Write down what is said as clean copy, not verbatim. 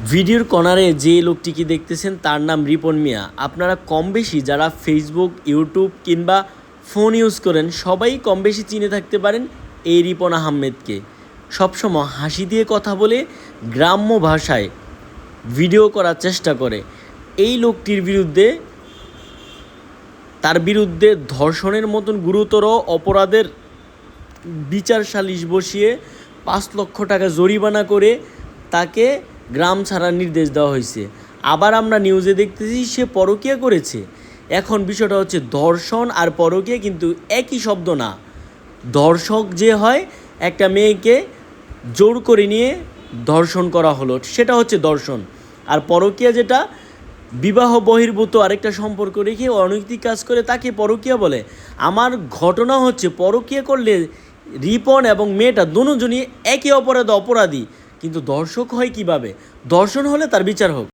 ভিডিওর কর্নারে যে লোকটিকে দেখতেছেন তার নাম রিপন মিয়া। আপনারা কম বেশি যারা ফেসবুক, ইউটিউব কিংবা ফোন ইউজ করেন সবাই কম বেশি চিনে থাকতে পারেন এই রিপন আহমেদকে। সবসময় হাসি দিয়ে কথা বলে গ্রাম্য ভাষায় ভিডিও করার চেষ্টা করে। এই লোকটির বিরুদ্ধে তার বিরুদ্ধে ধর্ষণের মতন গুরুতর অপরাধের বিচার সালিশ বসিয়ে ৫ লক্ষ টাকা জরিমানা করে তাকে গ্রাম ছাড়ার নির্দেশ দেওয়া হয়েছে। আবার আমরা নিউজে দেখতেছি সে পরকীয়া করেছে। এখন বিষয়টা হচ্ছে ধর্ষণ আর পরকীয়া কিন্তু একই শব্দ না। ধর্ষক যে হয় একটা মেয়েকে জোর করে নিয়ে ধর্ষণ করা হলো, সেটা হচ্ছে ধর্ষণ। আর পরকীয়া যেটা বিবাহ বহির্ভূত আরেকটা সম্পর্ক রেখে অনৈতিক কাজ করে তাকে পরকীয়া বলে। আমার ঘটনা হচ্ছে পরকীয়া করলে রিপন এবং মেয়েটা দুজনই একই অপরাধে অপরাধী, কিন্তু দর্শক হয় কিভাবে? দর্শন হলে তার বিচার হোক।